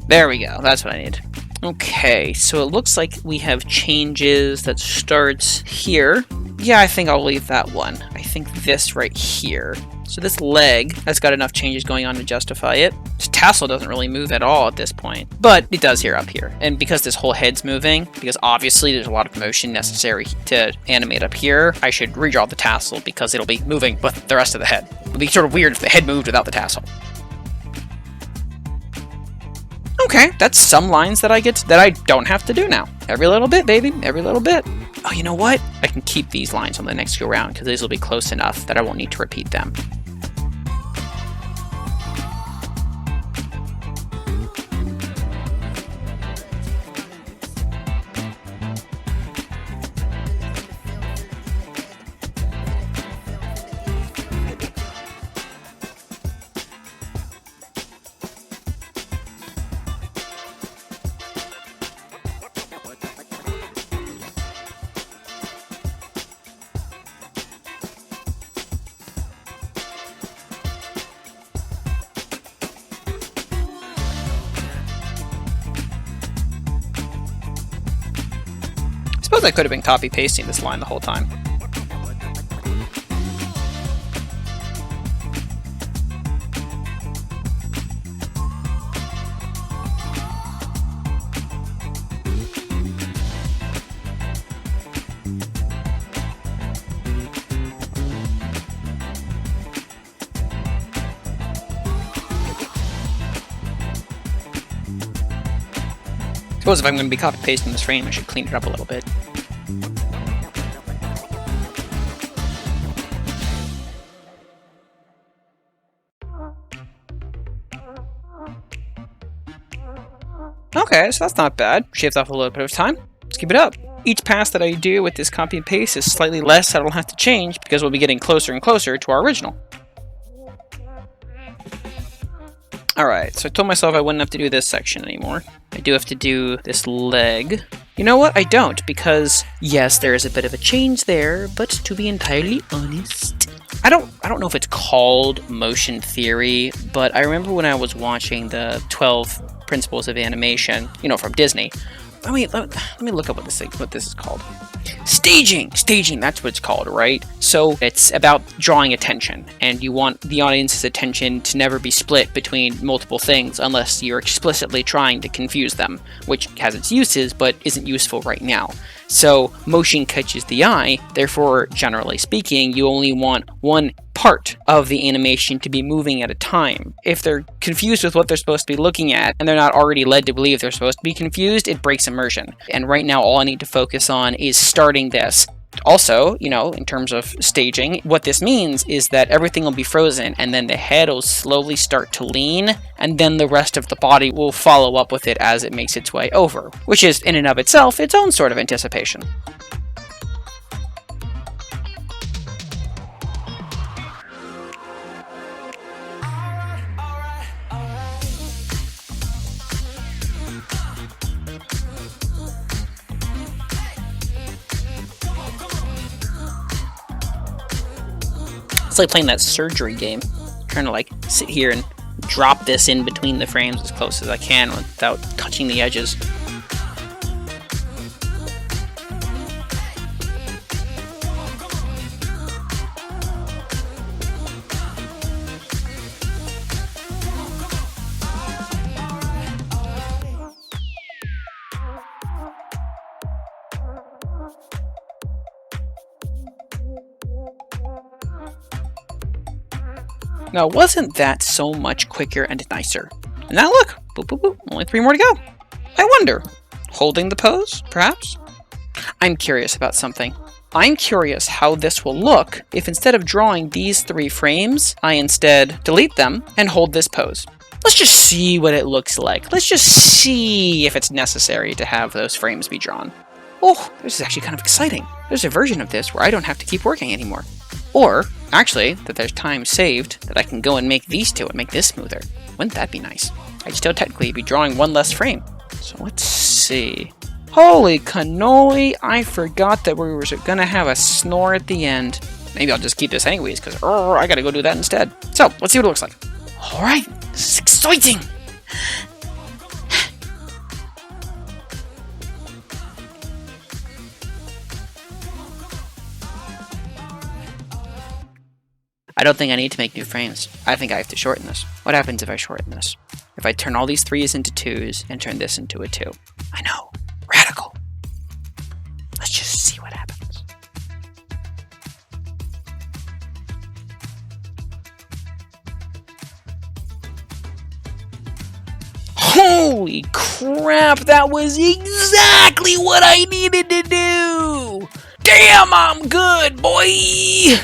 There we go. That's what I need. Okay, so it looks like we have changes that starts here. Yeah, I think I'll leave that one. I think this right here. So this leg has got enough changes going on to justify it. This tassel doesn't really move at all at this point, but it does here up here. And because this whole head's moving, because obviously there's a lot of motion necessary to animate up here, I should redraw the tassel because it'll be moving with the rest of the head. It would be sort of weird if the head moved without the tassel. Okay, that's some lines that I get that I don't have to do now. Every little bit, baby, every little bit. Oh, you know what? I can keep these lines on the next go round because these will be close enough that I won't need to repeat them. I suppose I could have been copy-pasting this line the whole time. I suppose if I'm going to be copy-pasting this frame, I should clean it up a little bit. Okay, so that's not bad. Shaved off a little bit of time. Let's keep it up. Each pass that I do with this copy and paste is slightly less that I'll have to change because we'll be getting closer and closer to our original. Alright, so I told myself I wouldn't have to do this section anymore. I do have to do this leg. You know what? I don't, because yes, there is a bit of a change there, but to be entirely honest, I don't know if it's called motion theory, but I remember when I was watching the 12 Principles of Animation, you know, from Disney. Let me look up what this is called. Staging! Staging, that's what it's called, right? So it's about drawing attention, and you want the audience's attention to never be split between multiple things unless you're explicitly trying to confuse them, which has its uses, but isn't useful right now. So motion catches the eye, therefore, generally speaking, you only want one part of the animation to be moving at a time. If they're confused with what they're supposed to be looking at, and they're not already led to believe they're supposed to be confused, it breaks immersion. And right now, all I need to focus on is starting this. Also, you know, in terms of staging, what this means is that everything will be frozen, and then the head will slowly start to lean, and then the rest of the body will follow up with it as it makes its way over, which is, in and of itself, its own sort of anticipation. It's like playing that surgery game. Trying to like sit here and drop this in between the frames as close as I can without touching the edges. Now, wasn't that so much quicker and nicer? And now look, boop, boop, boop, only 3 more to go. I wonder, holding the pose, perhaps? I'm curious about something. I'm curious how this will look if instead of drawing these 3 frames, I instead delete them and hold this pose. Let's just see what it looks like. Let's just see if it's necessary to have those frames be drawn. Oh, this is actually kind of exciting. There's a version of this where I don't have to keep working anymore. Or, actually, that there's time saved that I can go and make these 2 and make this smoother. Wouldn't that be nice? I'd still technically be drawing 1 less frame. So let's see. Holy cannoli, I forgot that we were gonna have a snore at the end. Maybe I'll just keep this anyways, because I gotta go do that instead. So, let's see what it looks like. Alright, this is exciting! don't think I need to make new frames. I think I have to shorten this. What happens if I shorten this? If I turn all these 3s into 2s and turn this into a 2. I know. Radical. Let's just see what happens. Holy crap, that was exactly what I needed to do! Damn, I'm good, boy!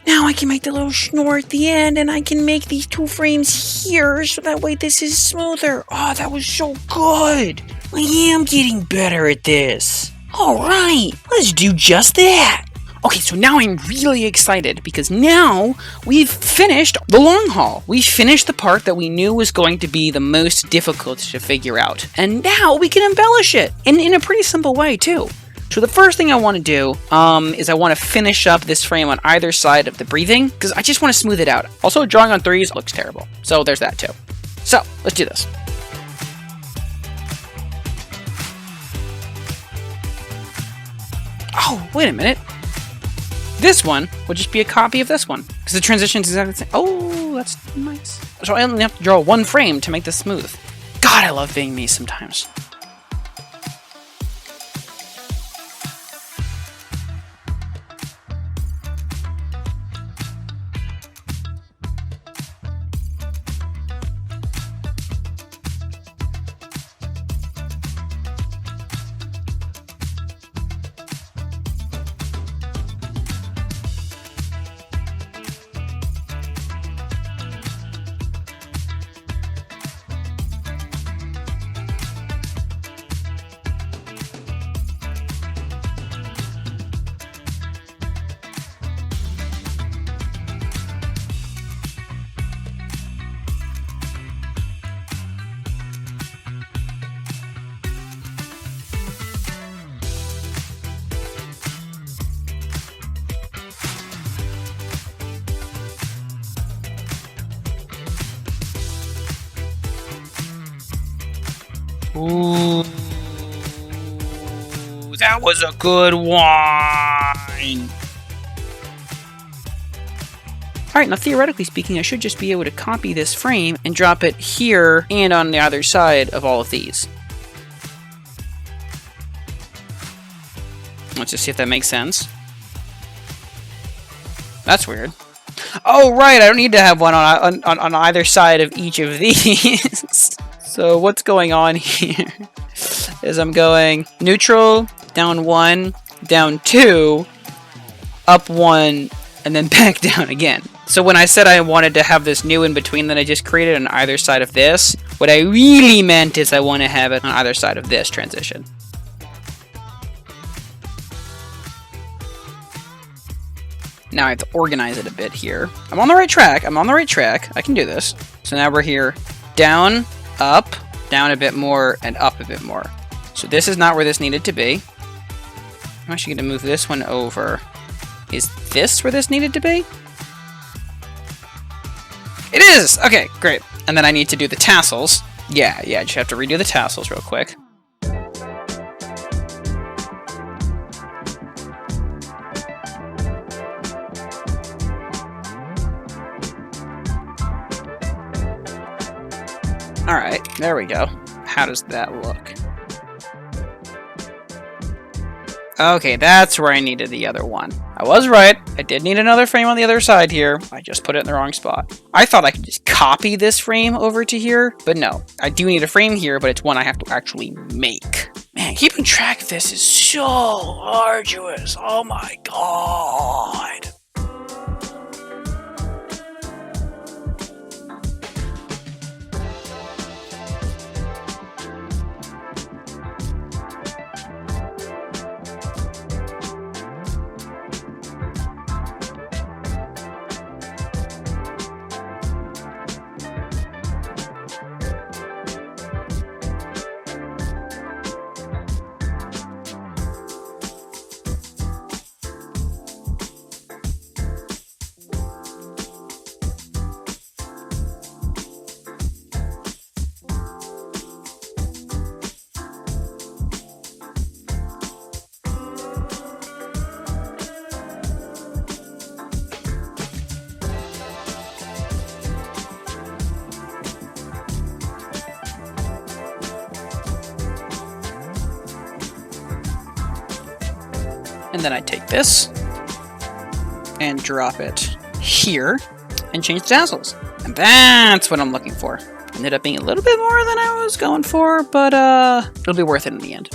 Now I can make the little snore at the end, and I can make these 2 frames here, so that way this is smoother. Oh, that was so good! I am getting better at this. Alright, let's do just that! Okay, so now I'm really excited because now we've finished the long haul. We finished the part that we knew was going to be the most difficult to figure out. And now we can embellish it in a pretty simple way too. So the first thing I want to do is I want to finish up this frame on either side of the breathing because I just want to smooth it out. Also, drawing on 3s looks terrible. So there's that too. So let's do this. Oh, wait a minute. This one would just be a copy of this one, because the transition is exactly the same. Oh, that's nice. So I only have to draw 1 frame to make this smooth. God, I love being me sometimes. Ooh, that was a good one. Alright, now theoretically speaking, I should just be able to copy this frame and drop it here and on the other side of all of these. Let's just see if that makes sense. That's weird. Oh, right, I don't need to have one on either side of each of these. So what's going on here is I'm going neutral, down 1, down 2, up 1, and then back down again. So when I said I wanted to have this new in between that I just created on either side of this, what I really meant is I want to have it on either side of this transition. Now I have to organize it a bit here. I'm on the right track. I can do this. So now we're here. Down, up, down a bit more, and up a bit more. So this is not where this needed to be. I'm actually going to move this one over. Is this where this needed to be? It is! Okay, great. And then I need to do the tassels. Yeah, just have to redo the tassels real quick. Alright, there we go. How does that look? Okay, that's where I needed the other one. I was right. I did need another frame on the other side here. I just put it in the wrong spot. I thought I could just copy this frame over to here, but no. I do need a frame here, but it's one I have to actually make. Man, keeping track of this is so arduous. Oh my god. And then I take this and drop it here and change the tassels. And that's what I'm looking for. Ended up being a little bit more than I was going for, but it'll be worth it in the end.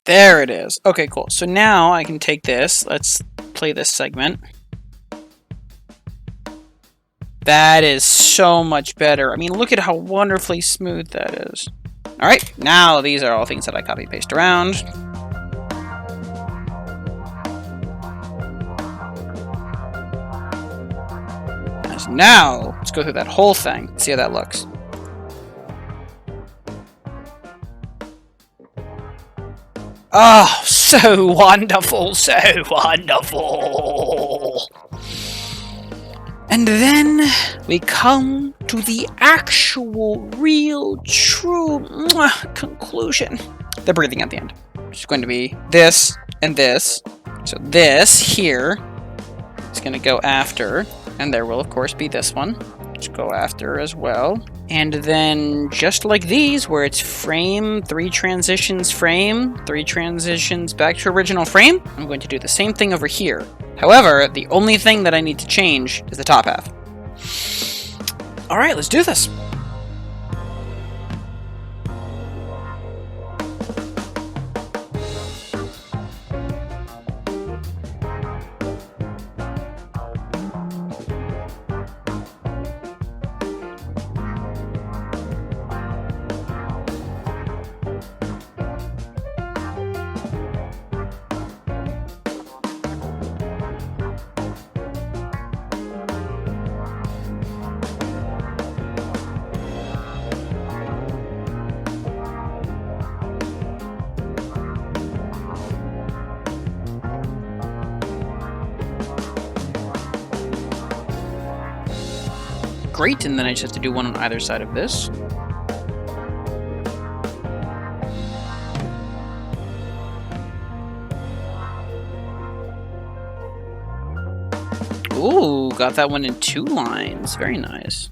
There it is. Okay, cool. So now I can take this. Let's play this segment. That is so much better. I mean, look at how wonderfully smooth that is. All right, now these are all things that I copy paste around. So now, let's go through that whole thing. See how that looks. Oh, so wonderful, so wonderful. And then we come to the actual, real, true conclusion. The breathing at the end. It's going to be this and this. So this here is going to go after, and there will of course be this one. Let's go after as well. And then just like these, where it's frame, 3 transitions frame, 3 transitions back to original frame, I'm going to do the same thing over here. However, the only thing that I need to change is the top half. All right, let's do this. Great, and then I just have to do one on either side of this. Ooh, got that one in 2 lines. Very nice.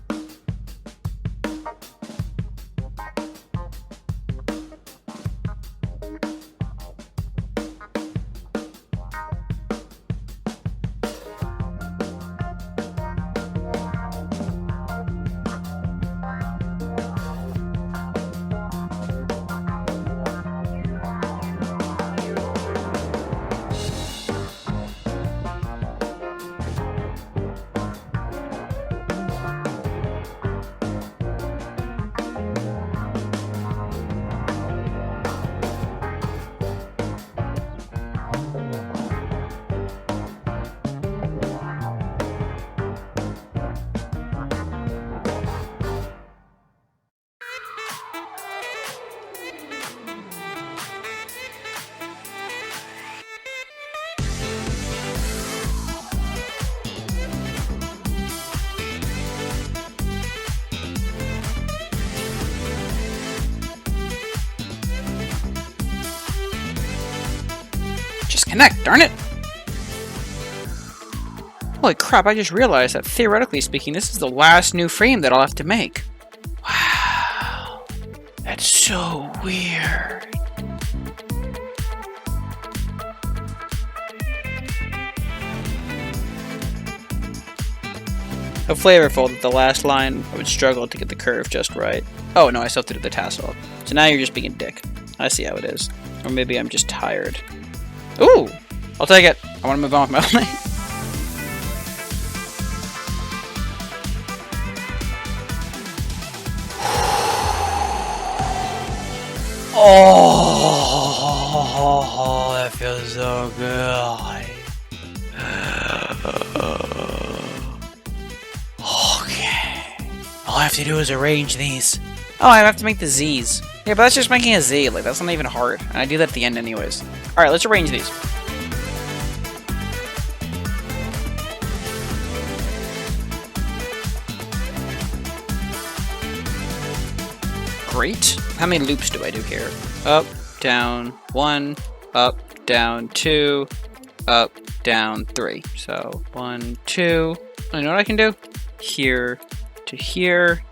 Connect, darn it! Holy crap, I just realized that theoretically speaking, this is the last new frame that I'll have to make. Wow. That's so weird. How flavorful that the last line I would struggle to get the curve just right. Oh no, I still have to do the tassel. So now you're just being a dick. I see how it is. Or maybe I'm just tired. Ooh! I'll take it. I want to move on with my life. Oh, that feels so good. Okay. All I have to do is arrange these. Oh, I have to make the Z's. Yeah, but that's just making a Z. Like, that's not even hard. And I do that at the end anyways. Alright, let's arrange these. Great. How many loops do I do here? Oh, down 1, up, down 2, up, down 3. So 1, 2. You know what I can do? Here to here.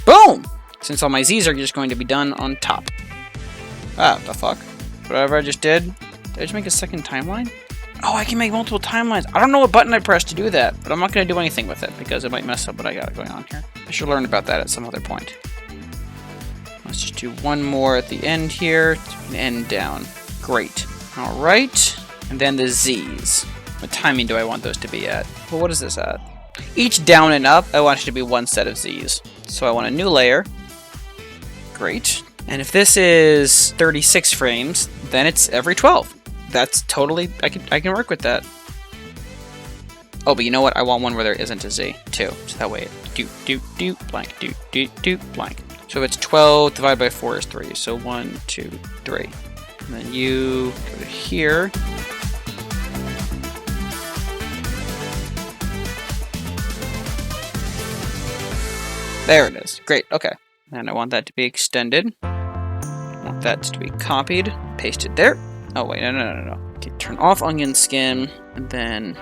Boom! Since all my Z's are just going to be done on top. Ah, the fuck? Whatever I just did I just make a second timeline? Oh, I can make multiple timelines. I don't know what button I pressed to do that, but I'm not going to do anything with it because it might mess up what I got going on here. I should learn about that at some other point. Let's just do one more at the end here. And end down. Great. Alright. And then the Z's. What timing do I want those to be at? Well, what is this at? Each down and up, I want it to be one set of Z's. So I want a new layer. Great. And if this is 36 frames, then it's every 12. That's totally, I can work with that. Oh, but you know what? I want one where there isn't a Z, too. So that way it blank, blank. So if it's 12 divided by 4 is 3. So 1, 2, 3. And then you go to here. There it is. Great, okay. And I want that to be extended. I want that to be copied, pasted there. Oh, wait, no. Okay, turn off onion skin, and then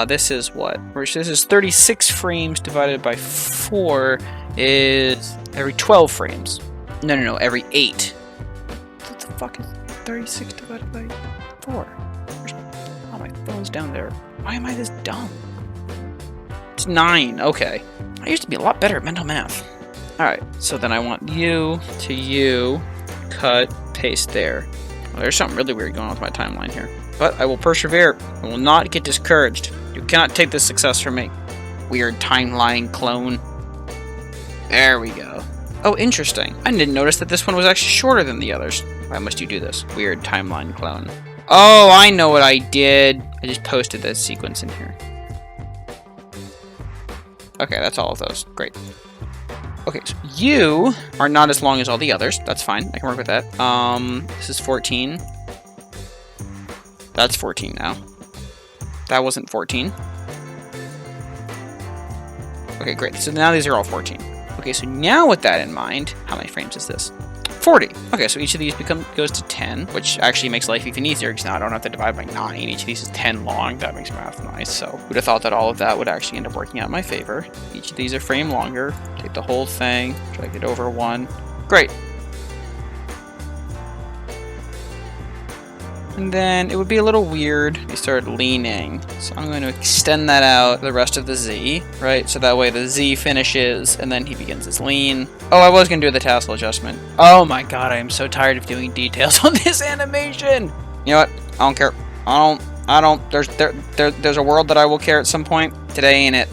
this is what? This is 36 frames divided by 4 is every 12 frames. No, every 8. What the fuck is 36 divided by 4? Oh, my phone's down there. Why am I this dumb? It's 9, okay. I used to be a lot better at mental math. Alright, so then I want you to you, cut, paste there. Well, there's something really weird going on with my timeline here. But I will persevere. I will not get discouraged. You cannot take this success from me. Weird timeline clone. There we go. Oh, interesting. I didn't notice that this one was actually shorter than the others. Why must you do this? Weird timeline clone. Oh, I know what I did. I just posted that sequence in here. Okay, that's all of those. Great. Okay, so you are not as long as all the others. That's fine. I can work with that. This is 14. That's 14 now. That wasn't 14. Okay, great. So now these are all 14. Okay, so now with that in mind, how many frames is this? 40. Okay, so each of these goes to 10, which actually makes life even easier because now I don't have to divide by 9. Each of these is 10 long. That makes math nice. So who'd have thought that all of that would actually end up working out in my favor. Each of these are frame longer. Take the whole thing, drag it over one. Great. And then it would be a little weird if you started leaning. So I'm going to extend that out the rest of the Z, right? So that way the Z finishes and then he begins his lean. Oh, I was going to do the tassel adjustment. Oh my god, I am so tired of doing details on this animation. You know what? I don't care. I don't. There's a world that I will care at some point. Today ain't it.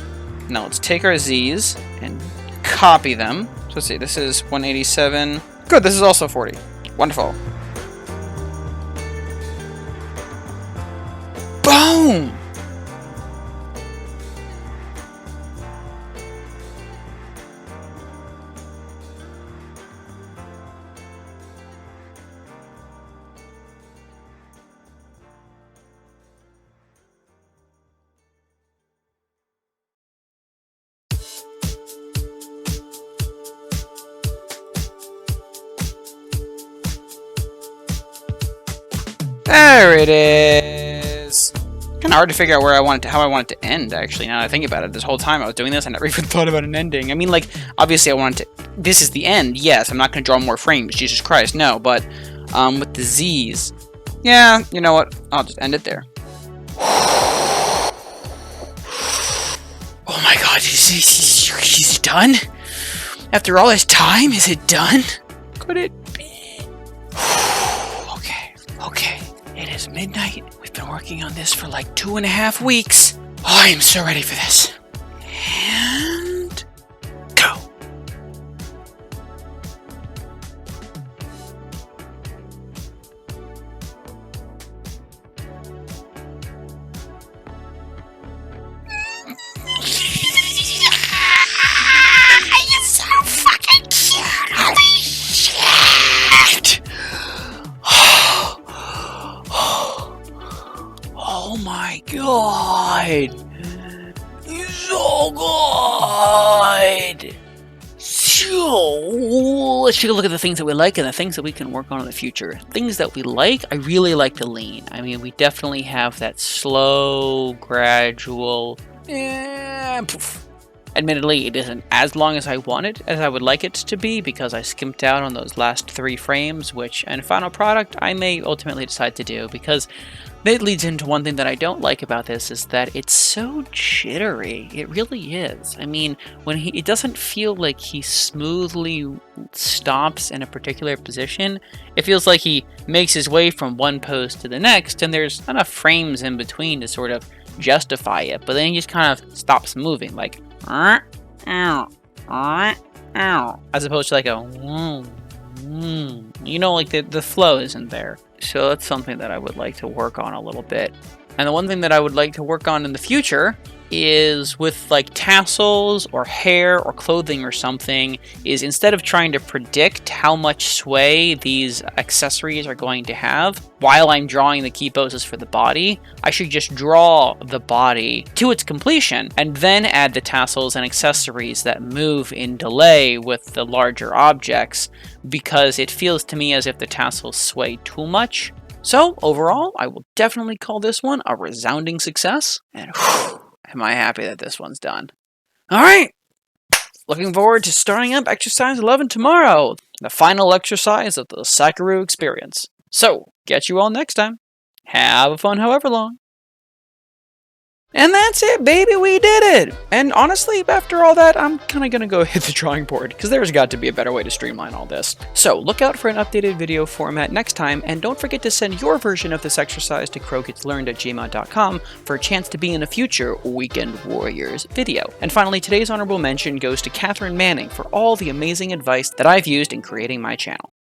Now let's take our Z's and copy them. So let's see, this is 187. Good, this is also 40. Wonderful. Boom! There it is. Kind of hard to figure out how I want it to end. Actually, now that I think about it, this whole time I was doing this, I never even thought about an ending. I mean, like, obviously, I wanted to. This is the end. Yes, I'm not going to draw more frames. Jesus Christ, no. But with the Z's, yeah, you know what? I'll just end it there. Oh my God, is it done? After all this time, is it done? Could it be? Okay. It is midnight. We've been working on this for like 2.5 weeks. Oh, I am so ready for this. And go. You're so fucking cute. Holy shit. Oh my god! You're let's take a look at the things that we like and the things that we can work on in the future. Things that we like, I really like the lean. I mean, we definitely have that slow, gradual, poof. Admittedly, it isn't as long as I want it, as I would like it to be, because I skimped out on those last 3 frames, which, in final product, I may ultimately decide to do, because it leads into one thing that I don't like about this, is that it's so jittery. It really is. I mean, it doesn't feel like he smoothly stops in a particular position. It feels like he makes his way from one pose to the next, and there's enough frames in between to sort of justify it, but then he just kind of stops moving, like, as opposed to like a, you know, like the flow isn't there. So that's something that I would like to work on a little bit. And the one thing that I would like to work on in the future is with like tassels or hair or clothing or something, is instead of trying to predict how much sway these accessories are going to have while I'm drawing the key poses for the body, I should just draw the body to its completion and then add the tassels and accessories that move in delay with the larger objects, because it feels to me as if the tassels sway too much. So overall, I will definitely call this one a resounding success, and am I happy that this one's done. Alright, looking forward to starting up exercise 11 tomorrow, the final exercise of the Sakaru experience. So, catch you all next time. Have fun however long. And that's it, baby, we did it! And honestly, after all that, I'm kinda gonna go hit the drawing board, because there's got to be a better way to streamline all this. So, look out for an updated video format next time, and don't forget to send your version of this exercise to crowgetslearned@gmail.com for a chance to be in a future Weekend Warriors video. And finally, today's honorable mention goes to Catherine Manning for all the amazing advice that I've used in creating my channel.